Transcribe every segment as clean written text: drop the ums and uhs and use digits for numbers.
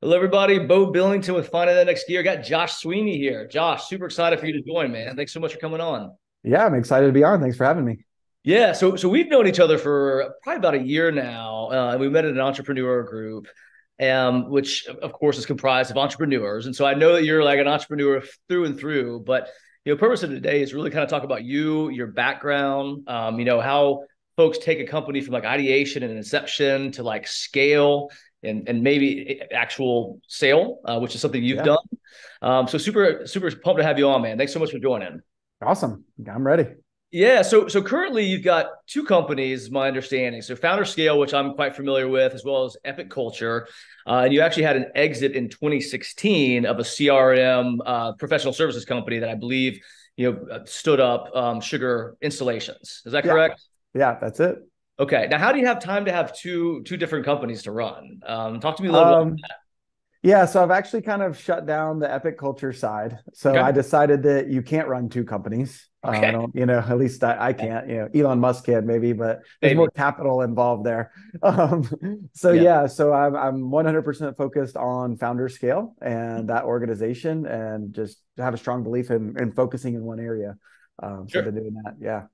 Hello, everybody. Bo Billington with Finding That Next Gear. Got Josh Sweeney here. Josh, super excited for you to join, man. Thanks so much for coming on. Yeah, I'm excited to be on. Thanks for having me. Yeah, so we've known each other for probably about a year now. And we met at an entrepreneur group, which of course is comprised of entrepreneurs. And so I know that you're like an entrepreneur through and through. But purpose of today is really kind of talk about you, your background, how folks take a company from like ideation and inception to like scale and maybe actual sale, which is something you've Yeah, done. So super pumped to have you on, man. Thanks so much for joining. awesome. I'm ready. Yeah, so currently you've got two companies, my understanding. So FounderScale, which I'm quite familiar with, as well as Epic Culture, and you actually had an exit in 2016 of a CRM professional services company that I believe stood up sugar installations. Is that Yeah, correct? yeah, that's it. Okay. Now, how do you have time to have two different companies to run? Talk to me a little bit. Um, yeah, so I've actually kind of shut down the epic culture side. So Okay. I decided that you can't run two companies. I Okay. don't, at least I can't, Elon Musk can maybe, but there's more Maybe. capital involved there. So Yeah. yeah, so I'm 100% focused on Founder Scale and that organization and just have a strong belief in focusing in one area. So I've Sure. been doing that. Yeah.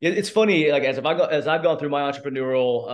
It's funny, like as I've gone through my entrepreneurial,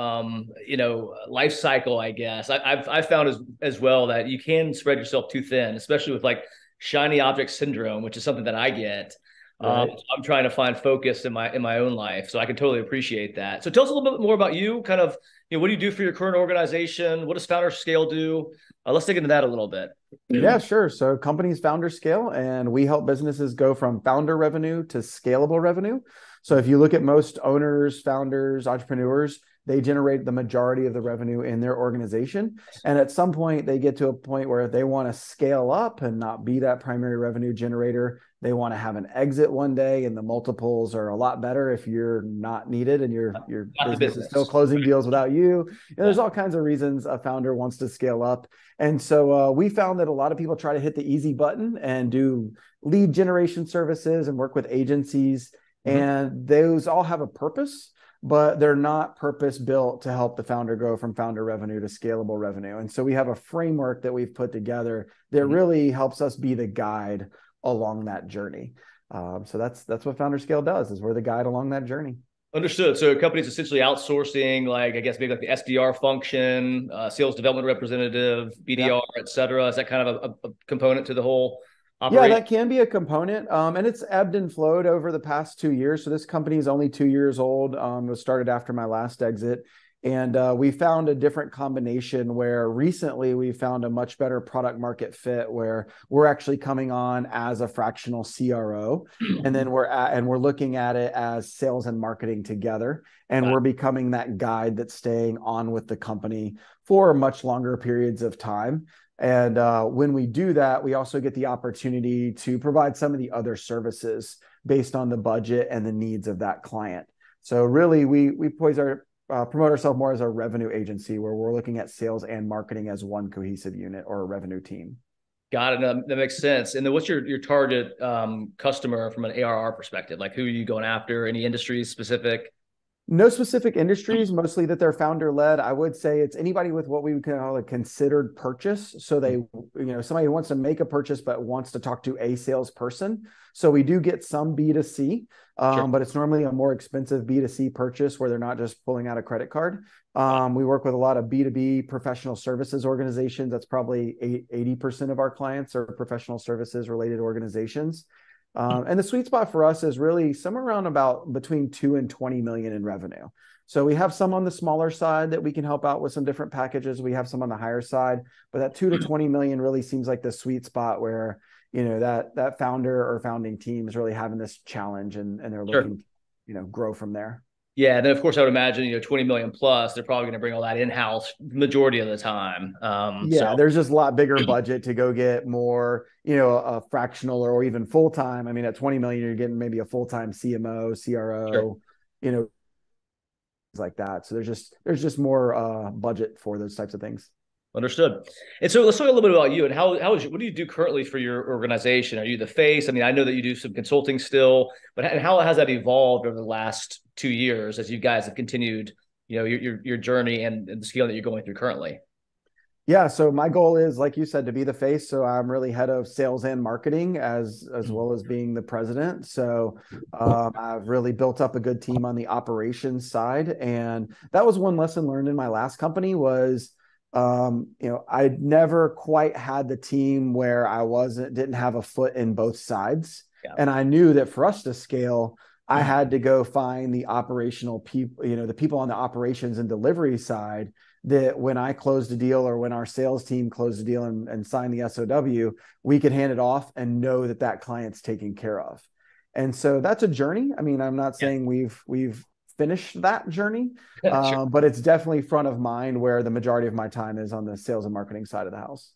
life cycle. I guess I've found as well that you can spread yourself too thin, especially with like shiny object syndrome, which is something that I get. Right. So I'm trying to find focus in my own life, so I can totally appreciate that. So tell us a little bit more about you. Kind of, what do you do for your current organization? What does Founder Scale do? Let's dig into that a little bit. Yeah, sure. So companies founder scale, and we help businesses go from founder revenue to scalable revenue. So if you look at most owners, founders, entrepreneurs, they generate the majority of the revenue in their organization. And at some point, they get to a point where they want to scale up and not be that primary revenue generator. They want to have an exit one day, and the multiples are a lot better if you're not needed and your Not the business is still business. closing deals without you. Yeah. There's all kinds of reasons a founder wants to scale up. And so we found that a lot of people try to hit the easy button and do lead generation services and work with agencies. Mhm. And those all have a purpose, but they're not purpose built to help the founder go from founder revenue to scalable revenue. And so we have a framework that we've put together that Mhm. really helps us be the guide along that journey. So that's what Founder Scale does, is we're the guide along that journey. Understood. So companies essentially outsourcing, like I guess maybe like the SDR function, sales development representative, Yeah. BDR, et cetera. Is that kind of a component to the whole Yeah, operation? that can be a component. And it's ebbed and flowed over the past 2 years. So this company is only 2 years old. It was started after my last exit. And we found a different combination where recently we found a much better product market fit where we're actually coming on as a fractional CRO. And then we're looking at it as sales and marketing together. And we're becoming that guide that's staying on with the company for much longer periods of time. And when we do that, we also get the opportunity to provide some of the other services based on the budget and the needs of that client. So really, we promote ourselves more as a revenue agency where we're looking at sales and marketing as one cohesive unit or a revenue team. Got it. That makes sense. And then what's your target customer from an ARR perspective? Like who are you going after? Any industries specific? No specific industries, mostly that they're founder led. I would say it's anybody with what we would call a considered purchase. So somebody who wants to make a purchase but wants to talk to a salesperson. So we do get some B2C, Sure. but it's normally a more expensive B2C purchase where they're not just pulling out a credit card. We work with a lot of B2B professional services organizations. That's probably 80% of our clients are professional services related organizations. And the sweet spot for us is really somewhere around about between 2 and 20 million in revenue. So we have some on the smaller side that we can help out with some different packages. We have some on the higher side, but that 2 to 20 million really seems like the sweet spot where, that founder or founding team is really having this challenge and they're Sure. looking, grow from there. Yeah, and then of course I would imagine 20 million plus, they're probably going to bring all that in house majority of the time. So Yeah, there's just a lot bigger budget to go get more, a fractional or even full time. I mean, at 20 million, you're getting maybe a full time CMO, sure. CRO, things like that. So there's just more budget for those types of things. Understood. And so let's talk a little bit about you and what do you do currently for your organization? Are you the face? I mean, I know that you do some consulting still, but and how has that evolved over the last 2 years as you guys have continued, your journey and the scale that you're going through currently? Yeah, so my goal is, like you said, to be the face. So I'm really head of sales and marketing as well as being the president. So I've really built up a good team on the operations side, and that was one lesson learned in my last company was, I'd never quite had the team where I didn't have a foot in both sides, Yeah. and I knew that for us to scale, I had to go find the operational people, the people on the operations and delivery side that when I closed a deal or when our sales team closed a deal and signed the SOW, we could hand it off and know that that client's taken care of. And so that's a journey. I mean, I'm not Yeah. saying we've finished that journey, Sure. but it's definitely front of mind where the majority of my time is on the sales and marketing side of the house.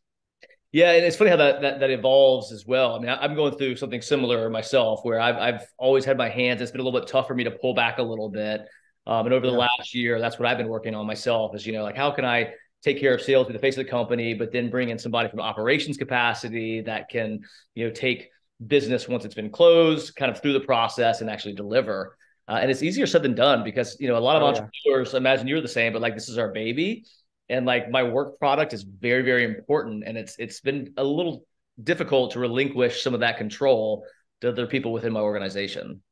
Yeah, and it's funny how that evolves as well. I mean, I'm going through something similar myself, where I've always had my hands. It's been a little bit tough for me to pull back a little bit. And over the Yeah. last year, that's what I've been working on myself. Is like how can I take care of sales, be the face of the company, but then bring in somebody from operations capacity that can take business once it's been closed, kind of through the process and actually deliver. And it's easier said than done because a lot of Oh yeah. entrepreneurs imagine you're the same, but like this is our baby and like my work product is very, very important. And it's been a little difficult to relinquish some of that control to other people within my organization.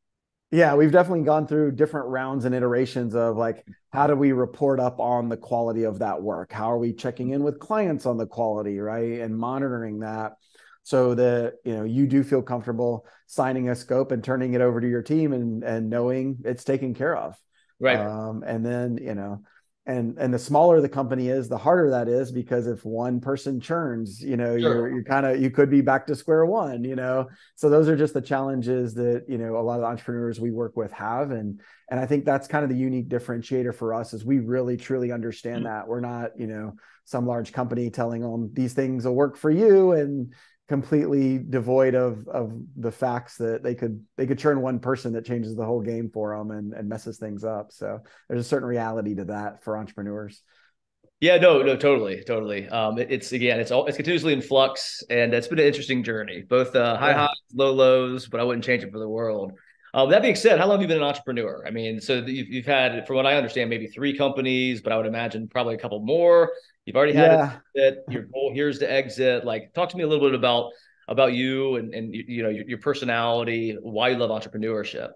Yeah, we've definitely gone through different rounds and iterations of like, how do we report up on the quality of that work? How are we checking in with clients on the quality, right? And monitoring that so that, you do feel comfortable signing a scope and turning it over to your team and knowing it's taken care of. Right. And then, and the smaller the company is, the harder that is, because if one person churns, Sure. you could be back to square one, so those are just the challenges that, a lot of the entrepreneurs we work with have. And I think that's kind of the unique differentiator for us is we really truly understand that we're not, some large company telling them these things will work for you and completely devoid of the facts that they could churn one person that changes the whole game for them and messes things up. So there's a certain reality to that for entrepreneurs. Yeah, no, totally, totally. It's continuously in flux, and it's been an interesting journey, both high Yeah. highs, low lows, but I wouldn't change it for the world. That being said, how long have you been an entrepreneur? I mean, so you've had, from what I understand, maybe 3 companies, but I would imagine probably a couple more. You've already had it. Yeah. That your goal here is to exit. Like, talk to me a little bit about you and your personality, why you love entrepreneurship.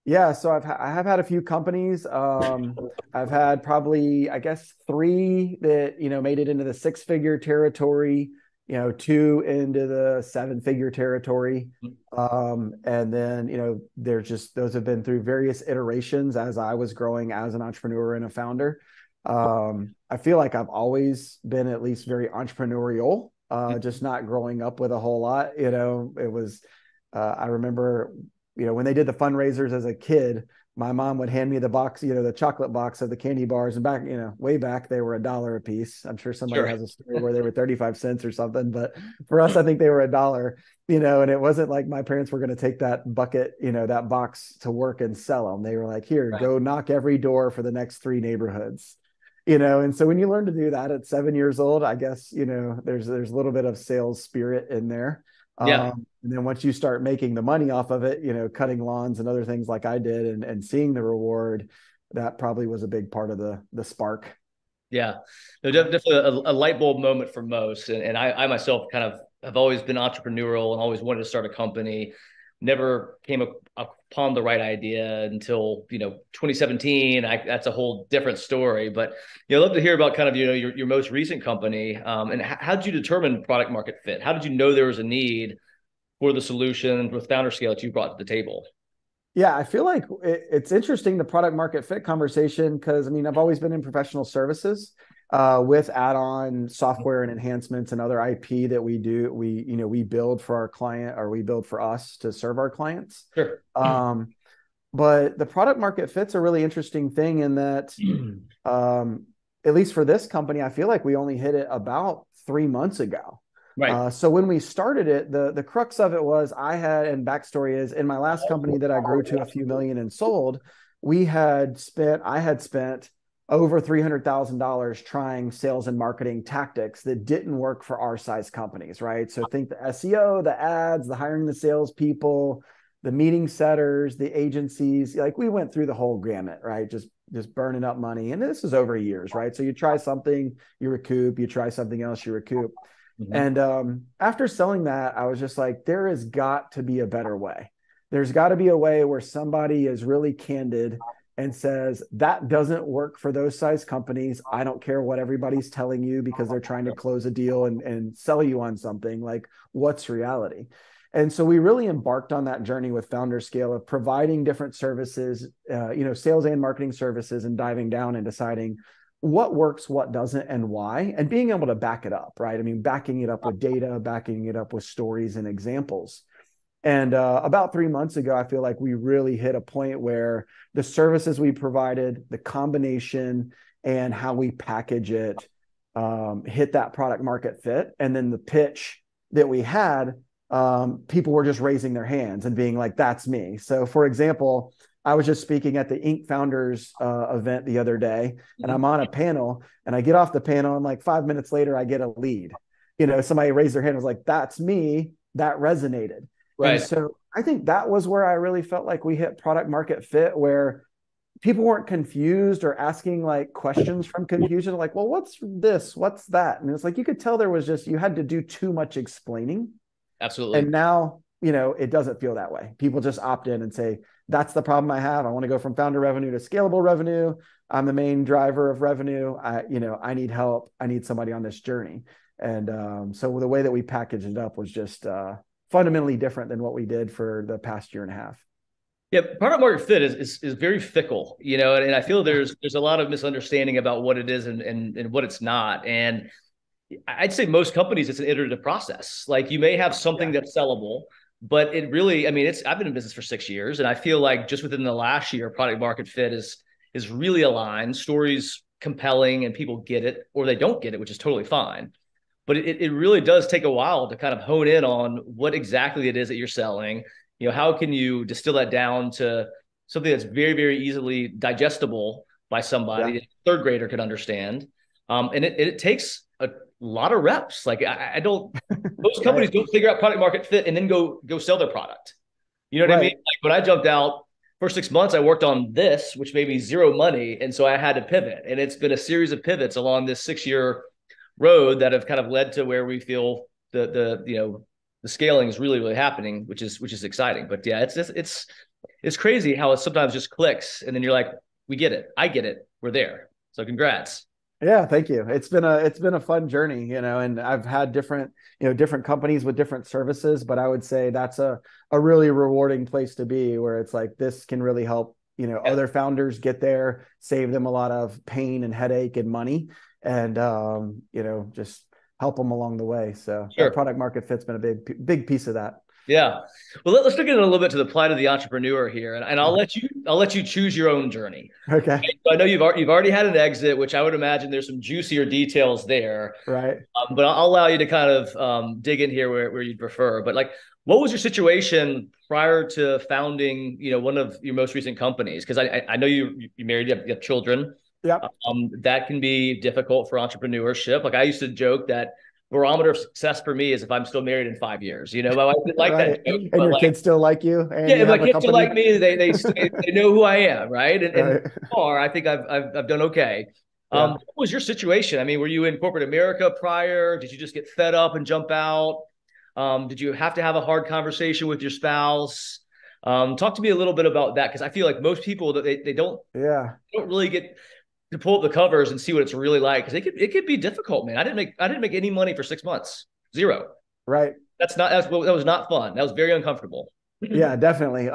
Yeah, so I have had a few companies. I've had probably, I guess, 3 that made it into the 6-figure territory. 2 into the 7-figure territory, and then there's just those have been through various iterations as I was growing as an entrepreneur and a founder. I feel like I've always been at least very entrepreneurial, just not growing up with a whole lot. It was. I remember when they did the fundraisers as a kid, my mom would hand me the box, the chocolate box of the candy bars. And back, way back, they were $1 a piece. I'm sure somebody Sure. has a story where they were 35 cents or something. But for us, I think they were $1, and it wasn't like my parents were going to take that bucket, that box to work and sell them. They were like, here, Right. go knock every door for the next 3 neighborhoods. And so when you learn to do that at 7 years old, I guess, there's a little bit of sales spirit in there. Yeah. And then once you start making the money off of it, cutting lawns and other things like I did and seeing the reward, that probably was a big part of the spark. Yeah, no, definitely a light bulb moment for most. And I myself kind of have always been entrepreneurial and always wanted to start a company. Never came upon the right idea until 2017. That's a whole different story. But I'd love to hear about kind of your most recent company. And how did you determine product market fit? How did you know there was a need for the solution with FounderScale that you brought to the table? Yeah, I feel like it's interesting, the product market fit conversation, because I mean, I've always been in professional services with add-on software and enhancements and other IP that we do. We build for our client, or we build for us to serve our clients. Sure. But the product market fit's a really interesting thing in that, at least for this company, I feel like we only hit it about 3 months ago. Right. So when we started it, the crux of it was and backstory is, in my last company that I grew to a few million and sold, I had spent over $300,000 trying sales and marketing tactics that didn't work for our size companies, right? So think the SEO, the ads, the hiring the salespeople, the meeting setters, the agencies. Like we went through the whole gamut, right? Just burning up money. And this is over years, right? So you try something, you recoup, you try something else, you recoup. And after selling that, I was just like, there has got to be a better way. There's got to be a way where somebody is really candid and says, that doesn't work for those size companies. I don't care what everybody's telling you because they're trying to close a deal and sell you on something. Like, what's reality? And so we really embarked on that journey with FounderScale of providing different services, sales and marketing services, and diving down and deciding what works, what doesn't, and why, and being able to back it up, right? I mean, backing it up with data, backing it up with stories and examples. And about 3 months ago, I feel like we really hit a point where the services we provided, the combination, and how we package it hit that product market fit. And then the pitch that we had, people were just raising their hands and being like, that's me. So for example, I was just speaking at the Inc. Founders event the other day, and I'm on a panel, and I get off the panel, and like 5 minutes later, I get a lead. Somebody raised their hand and was like, that's me. That resonated. Right. And so I think that was where I really felt like we hit product market fit, where people weren't confused or asking like questions from confusion, like, well, what's this? What's that? And it's like, you could tell there was just, you had to do too much explaining. Absolutely. And now, it doesn't feel that way. People just opt in and say, that's the problem I have. I want to go from founder revenue to scalable revenue. I'm the main driver of revenue. I need help. I need somebody on this journey. And so the way that we packaged it up was just fundamentally different than what we did for the past year and a half. Yeah, product market fit is very fickle, and I feel there's a lot of misunderstanding about what it is and what it's not. And I'd say most companies, it's an iterative process. Like you may have something that's sellable, but it really, I've been in business for 6 years, and I feel like just within the last year, product market fit is really aligned, stories compelling, and people get it, or they don't get it, which is totally fine. But it really does take a while to kind of hone in on what exactly it is that you're selling. How can you distill that down to something that's very, very easily digestible by somebody that a third grader could understand? And it takes a lot of reps. Like most companies don't figure out product market fit and then go sell their product. You know what I mean? Like when I jumped out, first 6 months, I worked on this, which made me zero money. And so I had to pivot. And it's been a series of pivots along this 6-year road that have kind of led to where we feel the scaling is really, really happening, which is exciting. But yeah, it's crazy how it sometimes just clicks, and then you're like, we get it. I get it. We're there. So congrats. Yeah, thank you. It's been a fun journey, and I've had different companies with different services, but I would say that's a really rewarding place to be, where it's like, this can really help, other founders get there, save them a lot of pain and headache and money, and just help them along the way. So that product market fit's been a big piece of that. Yeah. Well, let's look at it a little bit to the plight of the entrepreneur here, and I'll let you choose your own journey. Okay. So I know you've already had an exit, which I would imagine there's some juicier details there. Right. But I'll allow you to kind of dig in here where you'd prefer. But like, what was your situation prior to founding, one of your most recent companies? Because I know you married, you have children. Yeah. That can be difficult for entrepreneurship. Like I used to joke that barometer of success for me is if I'm still married in 5 years. My wife didn't like that joke, and your kids still like you. And yeah, my kids still like me. They know who I am, right? And far, I think I've done okay. What was your situation? Were you in corporate America prior? Did you just get fed up and jump out? Did you have to have a hard conversation with your spouse? Talk to me a little bit about that, because I feel like most people that they don't really get to pull up the covers and see what it's really like, because it could be difficult, man. I didn't make any money for 6 months, zero. Right. That was not fun. That was very uncomfortable. Yeah, definitely.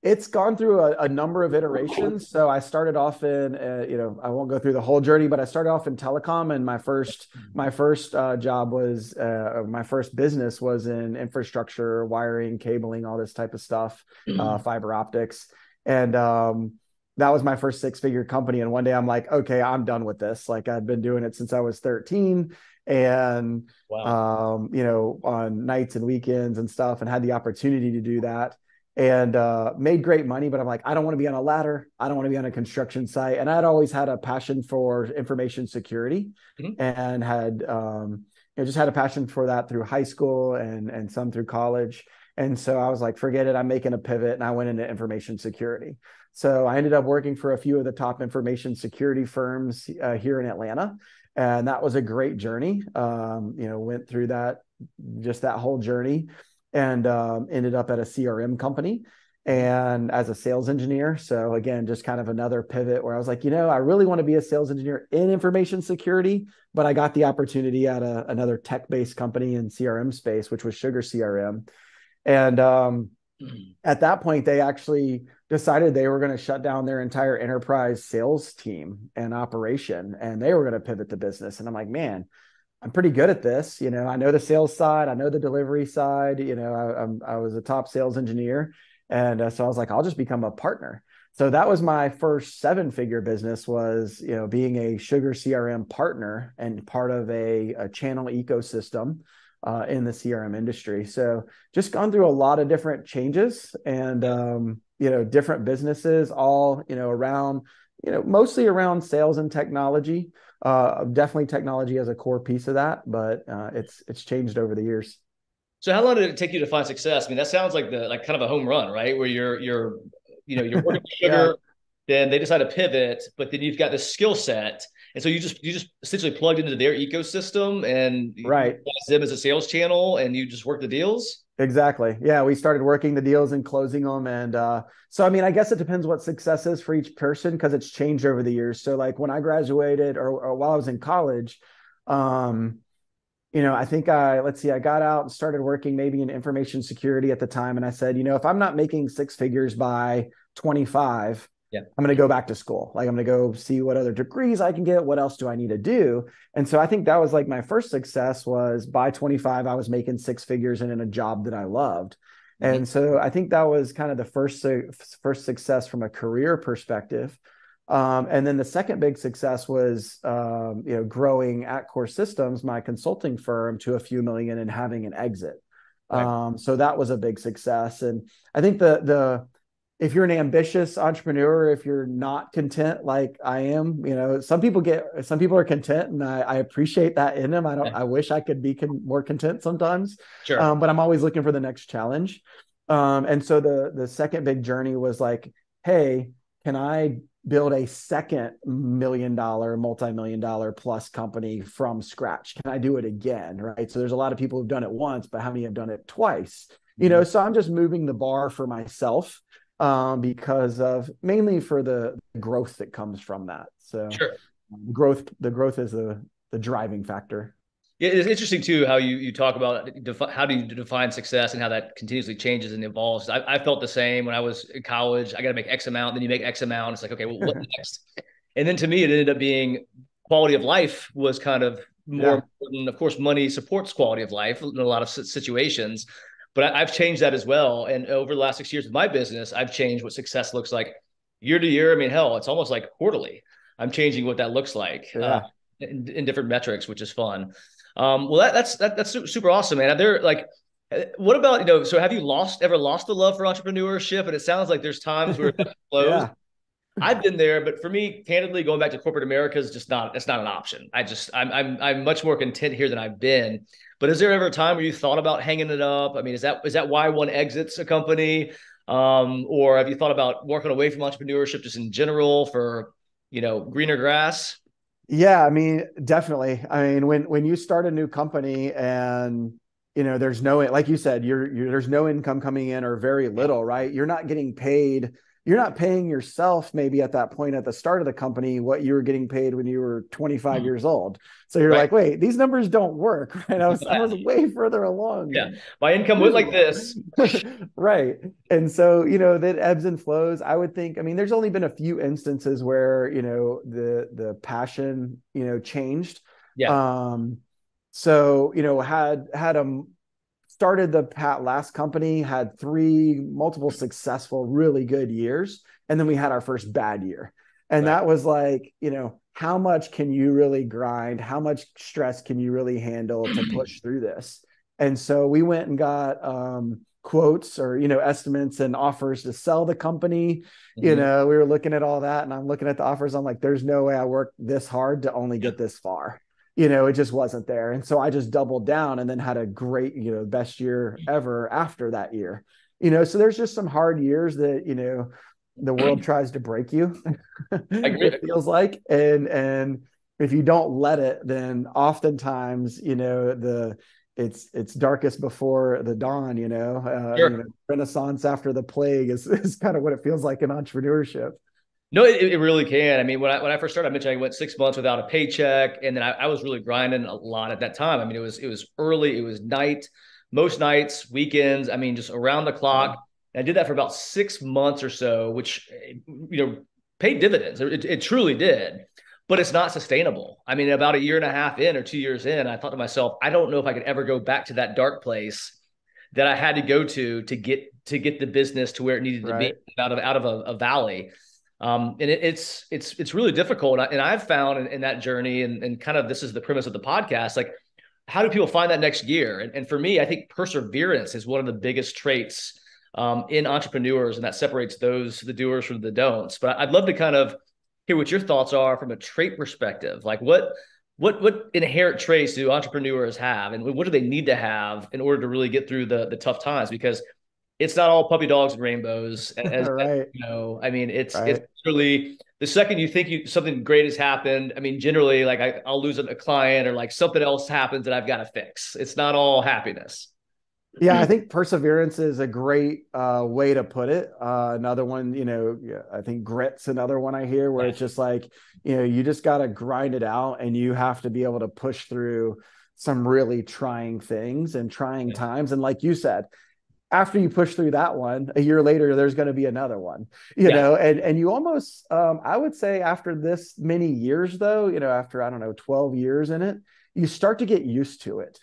It's gone through a number of iterations. So I started off in, I won't go through the whole journey, but I started off in telecom, and my first job was, my first business was in infrastructure, wiring, cabling, all this type of stuff, fiber optics. And that was my first 6-figure company. And one day I'm like, okay, I'm done with this. Like I'd been doing it since I was 13, and, on nights and weekends and stuff, and had the opportunity to do that, and made great money. But I'm like, I don't want to be on a ladder. I don't want to be on a construction site. And I'd always had a passion for information security, and had, just had a passion for that through high school and some through college. And so I was like, forget it, I'm making a pivot, and I went into information security. So I ended up working for a few of the top information security firms here in Atlanta. And that was a great journey. Went through just that whole journey, and ended up at a CRM company and as a sales engineer. So again, just kind of another pivot where I was like, I really want to be a sales engineer in information security, but I got the opportunity at another tech-based company in CRM space, which was Sugar CRM. And at that point, they actually decided they were going to shut down their entire enterprise sales team and operation, and they were going to pivot the business. And I'm like, man, I'm pretty good at this. I know the sales side, I know the delivery side. I was a top sales engineer. And so I was like, I'll just become a partner. So that was my first 7-figure business, was, being a Sugar CRM partner and part of a channel ecosystem in the CRM industry. So just gone through a lot of different changes and, different businesses, all, around, mostly around sales and technology. Definitely technology as a core piece of that, but it's changed over the years. So how long did it take you to find success? I mean, that sounds like kind of a home run, right? Where you're working with Sugar, then they decide to pivot, but then you've got this skill set. And so you just essentially plugged into their ecosystem and right. you use them as a sales channel, and you just work the deals. Exactly. Yeah. We started working the deals and closing them. And so, I mean, I guess it depends what success is for each person, because it's changed over the years. So like when I graduated or while I was in college, I think I got out and started working maybe in information security at the time. And I said, if I'm not making 6 figures by 25, yeah, I'm going to go back to school. Like I'm going to go see what other degrees I can get. What else do I need to do? And so I think that was like my first success, was by 25, I was making 6 figures and in a job that I loved. Mm-hmm. And so I think that was kind of the first success from a career perspective. And then the second big success was, growing at Core Systems, my consulting firm, to a few million and having an exit. Right. So that was a big success. And I think if you're an ambitious entrepreneur, if you're not content like I am, some people are content, and I appreciate that in them. I wish I could be more content sometimes. Sure. But I'm always looking for the next challenge. And so the second big journey was like, hey, can I build a second multi-million-dollar plus company from scratch? Can I do it again? Right. So there's a lot of people who've done it once, but how many have done it twice? Mm-hmm. So I'm just moving the bar for myself, because of mainly for the growth that comes from that. So sure. The growth is the driving factor. Yeah, it's interesting too how you talk about how do you define success and how that continuously changes and evolves. I felt the same when I was in college. I got to make X amount, then you make X amount. It's like, okay, well, what next? And then to me, it ended up being quality of life was kind of more important. Of course, money supports quality of life in a lot of situations, but I've changed that as well. And over the last 6 years of my business, I've changed what success looks like year to year. I mean, hell, it's almost like quarterly. I'm changing what that looks like in different metrics, which is fun. Well, that's super awesome, man. They're like, what about, so have you ever lost the love for entrepreneurship? And it sounds like there's times where it flows. Yeah. I've been there, but for me, candidly, going back to corporate America is it's not an option. I'm much more content here than I've been. But is there ever a time where you thought about hanging it up? I mean, is that why one exits a company? Or have you thought about working away from entrepreneurship just in general for, greener grass? Yeah, I mean, definitely. I mean, when you start a new company and, there's no, like you said, there's no income coming in or very little, right? You're not getting paid. You're not paying yourself maybe at that point at the start of the company what you were getting paid when you were 25 years old. So you're like, wait, these numbers don't work, right? I was way further along. Yeah, my income went like this. Right. And so, that ebbs and flows. I would think, I mean, there's only been a few instances where, the passion, changed. Yeah. So, started the last company, had 3 multiple successful, really good years. And then we had our first bad year. And that was like, how much can you really grind? How much stress can you really handle to push through this? And so we went and got quotes or, estimates and offers to sell the company. Mm-hmm. We were looking at all that, and I'm looking at the offers. I'm like, there's no way I worked this hard to only get this far. it just wasn't there. And so I just doubled down and then had a great, best year ever after that year. So there's just some hard years that, the world tries to break you. I agree. It feels like, and if you don't let it, then oftentimes, it's darkest before the dawn, Sure. Renaissance after the plague is kind of what it feels like in entrepreneurship. No, it really can. I mean, when I first started, I mentioned I went 6 months without a paycheck, and then I was really grinding a lot at that time. I mean, it was early, it was most nights, weekends. I mean, just around the clock. And I did that for about 6 months or so, which paid dividends. It truly did, but it's not sustainable. I mean, about a year and a half in or 2 years in, I thought to myself, I don't know if I could ever go back to that dark place that I had to go to get the business to where it needed to be out of a valley. And it's really difficult. And I've found in that journey, and kind of this is the premise of the podcast, like, how do people find that next gear? And for me, I think perseverance is one of the biggest traits in entrepreneurs, and that separates the doers from the don'ts. But I'd love to kind of hear what your thoughts are from a trait perspective. Like, what inherent traits do entrepreneurs have, and what do they need to have in order to really get through the tough times? Because it's not all puppy dogs and rainbows. As I mean, it's really the second you think something great has happened. I mean, generally, like I'll lose a client, or like something else happens that I've got to fix. It's not all happiness. Yeah, I think perseverance is a great way to put it. Another one, I think grit's another one I hear, where it's just like, you just got to grind it out, and you have to be able to push through some really trying things and trying times. And like you said, after you push through that one, a year later, there's going to be another one, and you almost, I would say after this many years though, after, I don't know, 12 years in it, you start to get used to it,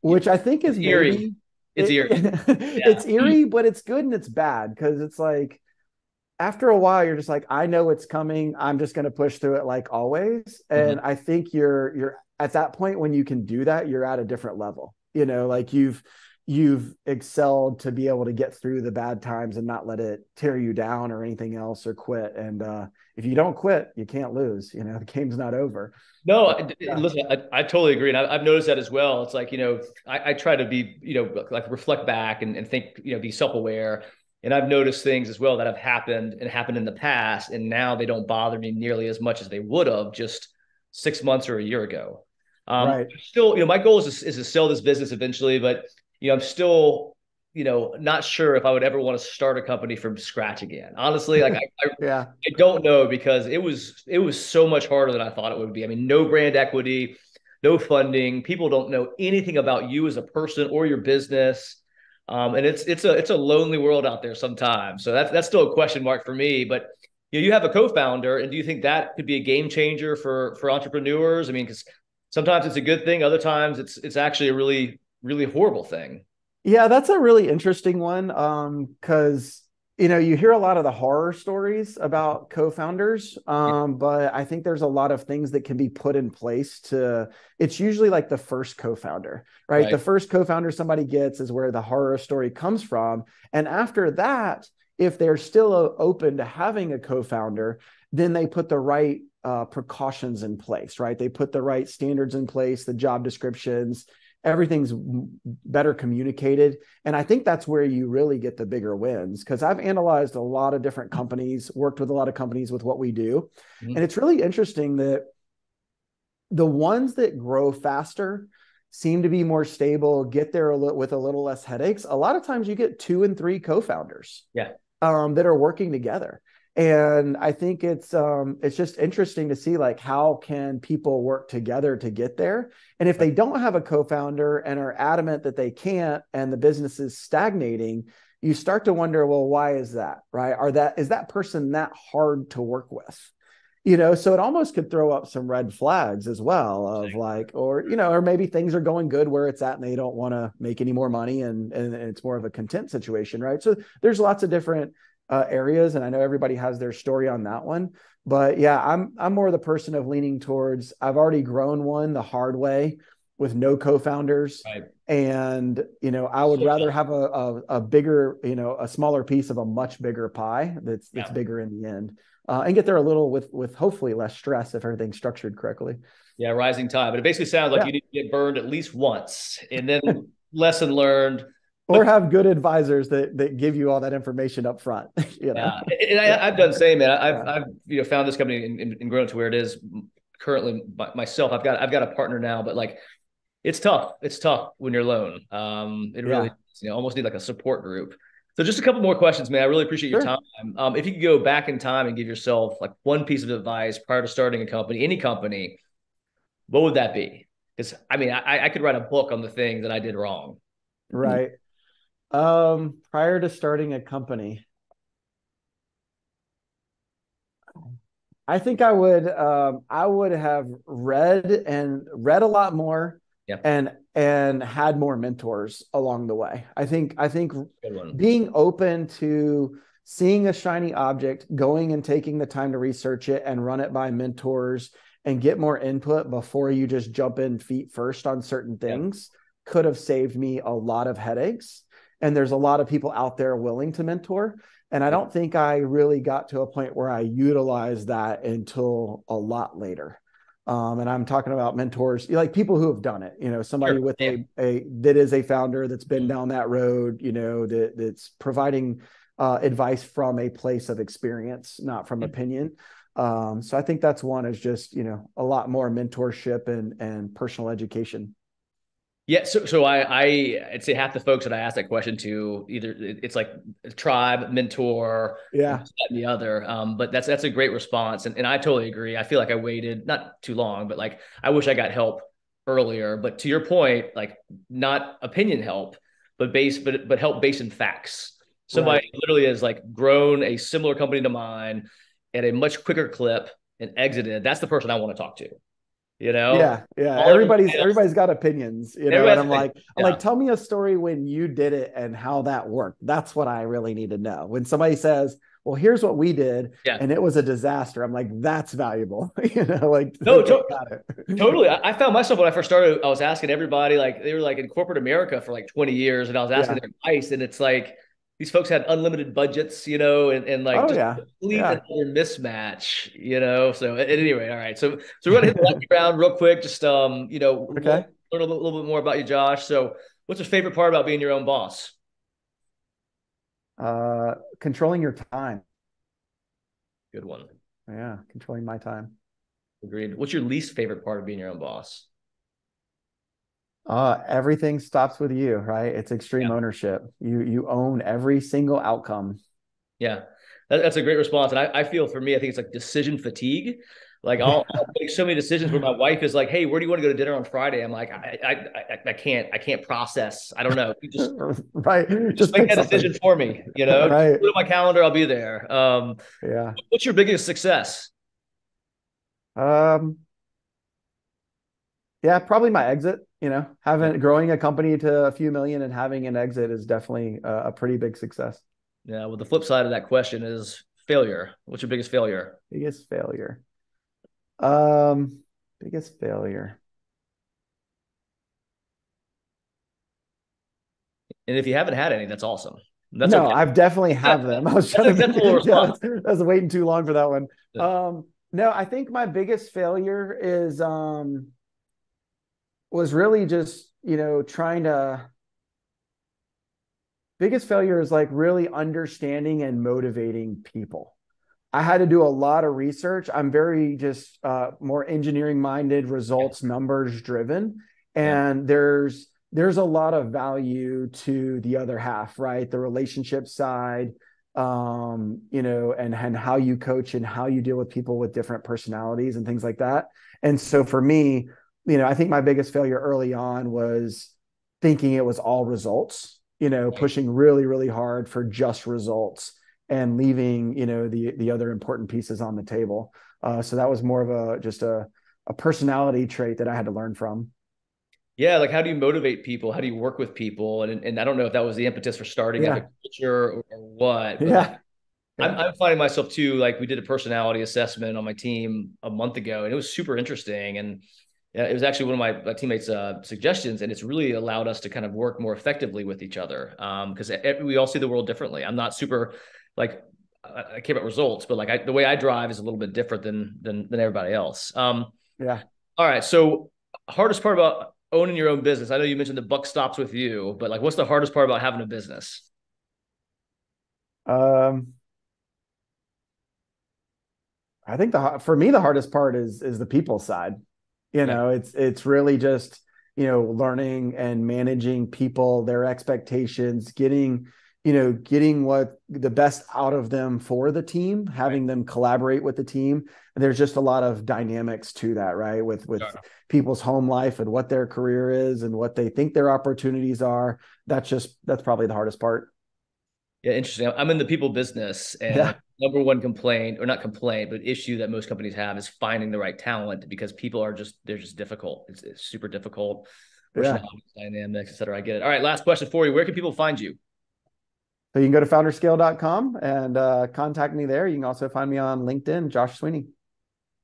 which I think is eerie. It's eerie. It's eerie, but it's good and it's bad, because it's like, after a while, you're just like, I know it's coming. I'm just going to push through it like always. And I think you're at that point when you can do that, you're at a different level, like you've excelled to be able to get through the bad times and not let it tear you down or anything else, or quit. And if you don't quit, you can't lose. The game's not over. No, listen, I totally agree. And I've noticed that as well. It's like, I try to be, like reflect back and think, be self-aware. And I've noticed things as well that have happened in the past, and now they don't bother me nearly as much as they would have just 6 months or a year ago. Still, my goal is to sell this business eventually, but I'm still, not sure if I would ever want to start a company from scratch again. Honestly, like I don't know, because it was so much harder than I thought it would be. I mean, no brand equity, no funding. People don't know anything about you as a person or your business. And it's a lonely world out there sometimes. So that's still a question mark for me. But you have a co-founder, and do you think that could be a game changer for entrepreneurs? I mean, because sometimes it's a good thing, other times it's actually a really, really horrible thing. Yeah, that's a really interesting one. Because you hear a lot of the horror stories about co-founders, but I think there's a lot of things that can be put in place it's usually like the first co-founder, right? The first co-founder somebody gets is where the horror story comes from. And after that, if they're still open to having a co-founder, then they put the right precautions in place, right? They put the right standards in place, the job descriptions, everything's better communicated. And I think that's where you really get the bigger wins, because I've analyzed a lot of different companies, worked with a lot of companies with what we do. And it's really interesting that the ones that grow faster seem to be more stable, get there with a little less headaches. A lot of times you get 2 and 3 co-founders that are working together. And I think it's just interesting to see, like, how can people work together to get there? And if they don't have a co-founder and are adamant that they can't, and the business is stagnating, you start to wonder, well, why is that, right? Is that person that hard to work with? So it almost could throw up some red flags as well, of like, or maybe things are going good where it's at and they don't want to make any more money, and it's more of a content situation, right? So there's lots of different areas, and I know everybody has their story on that one. But yeah, I'm more the person of leaning towards, I've already grown one the hard way, with no co-founders. Right. And, you know, I would rather have a bigger, you know, a smaller piece of a much bigger pie that's bigger in the end, and get there a little with hopefully less stress if everything's structured correctly. Yeah, rising tide. But it basically sounds like you need to get burned at least once, and then lesson learned. Or have good advisors that give you all that information up front. You know? Yeah, and I've done the same, man. I've you know, found this company and grown it to where it is currently myself. I've got a partner now, but like it's tough. It's tough when you're alone. It really, you know, almost need like a support group. So just a couple more questions, man. I really appreciate your time. If you could go back in time and give yourself like one piece of advice prior to starting a company, any company, what would that be? Because I mean, I could write a book on the things that I did wrong. Right. Prior to starting a company, I think I would have read a lot more, and had more mentors along the way. I think being open to seeing a shiny object, going and taking the time to research it and run it by mentors and get more input before you just jump in feet first on certain things could have saved me a lot of headaches. And there's a lot of people out there willing to mentor. And I don't think I really got to a point where I utilized that until a lot later. And I'm talking about mentors, like people who have done it, you know, somebody with a that is a founder that's been down that road, you know, that's providing advice from a place of experience, not from opinion. So I think that's one, is just, you know, a lot more mentorship and personal education. Yeah, so I'd say half the folks that I asked that question to, either it's like tribe, mentor, and the other. But that's a great response, and I totally agree. I feel like I waited not too long, but like I wish I got help earlier. But to your point, like not opinion help, but help based in facts. Somebody literally has like grown a similar company to mine at a much quicker clip and exited. That's the person I want to talk to. You know, everybody's got opinions, you know, and I'm like, tell me a story when you did it and how that worked. That's what I really need to know. When somebody says, well, here's what we did, and it was a disaster, I'm like, that's valuable. You know, like, no, totally. I found myself when I first started, I was asking everybody, like they were like in corporate America for like 20 years, and I was asking their advice, and it's like, these folks had unlimited budgets, you know, and like complete mismatch, you know. So anyway, all right. So we're gonna hit the lightning round real quick. Just you know, learn a little bit more about you, Josh. So what's your favorite part about being your own boss? Controlling your time. Good one. Yeah, controlling my time. Agreed. What's your least favorite part of being your own boss? Everything stops with you, right? It's extreme ownership. You own every single outcome. Yeah, that's a great response. And I feel, for me, I think it's like decision fatigue. Like I'll make so many decisions where my wife is like, "Hey, where do you want to go to dinner on Friday?" I'm like, I can't process. I don't know. You just just make that decision for me. You know, put it on my calendar. I'll be there. What's your biggest success? Yeah, probably my exit. You know, growing a company to a few million and having an exit is definitely a pretty big success. Yeah. Well, the flip side of that question is failure. What's your biggest failure? Biggest failure. Biggest failure. And if you haven't had any, that's awesome. That's okay. I've definitely have them. I was trying to I was waiting too long for that one. No, I think my biggest failure is was really just, you know, biggest failure is like really understanding and motivating people. I had to do a lot of research. I'm very just more engineering minded, results, numbers driven. And there's a lot of value to the other half, right? The relationship side, you know, and how you coach and how you deal with people with different personalities and things like that. And so for me, you know, I think my biggest failure early on was thinking it was all results, you know, pushing really, really hard for just results and leaving, you know, the other important pieces on the table. So that was more of just a personality trait that I had to learn from. Yeah. Like, how do you motivate people? How do you work with people? And I don't know if that was the impetus for starting a culture or what, but I'm finding myself too, like we did a personality assessment on my team a month ago, and it was super interesting. And Yeah, it was actually one of my teammates' suggestions, and it's really allowed us to kind of work more effectively with each other because we all see the world differently. I'm not super like I care about results, but like the way I drive is a little bit different than everybody else. Yeah. All right, so hardest part about owning your own business. I know you mentioned the buck stops with you, but like, what's the hardest part about having a business? Um, I think for me, the hardest part is the people side. Yeah, It's really just, learning and managing people, their expectations, getting what the best out of them for the team, right. having them collaborate with the team. And there's just a lot of dynamics to that, right? With people's home life and what their career is and what they think their opportunities are. That's probably the hardest part. Yeah, interesting. I'm in the people business, and like Yeah. number one complaint, or not complaint, but issue that most companies have is finding the right talent because people are they're just difficult. It's super difficult, Yeah. personality dynamics, et cetera. I get it. All right, last question for you. Where can people find you? So you can go to founderscale.com and contact me there. You can also find me on LinkedIn, Josh Sweeney.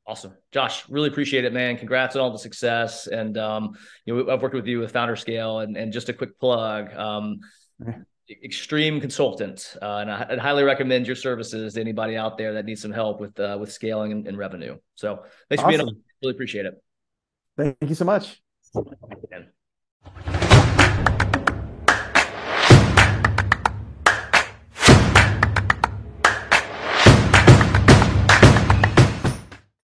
Awesome. Josh, really appreciate it, man. Congrats on all the success. And I've worked with you with FounderScale, and just a quick plug. Extreme consultant, and I'd highly recommend your services to anybody out there that needs some help with scaling and revenue. So thanks for being on. Awesome. Really appreciate it. Thank you so much. And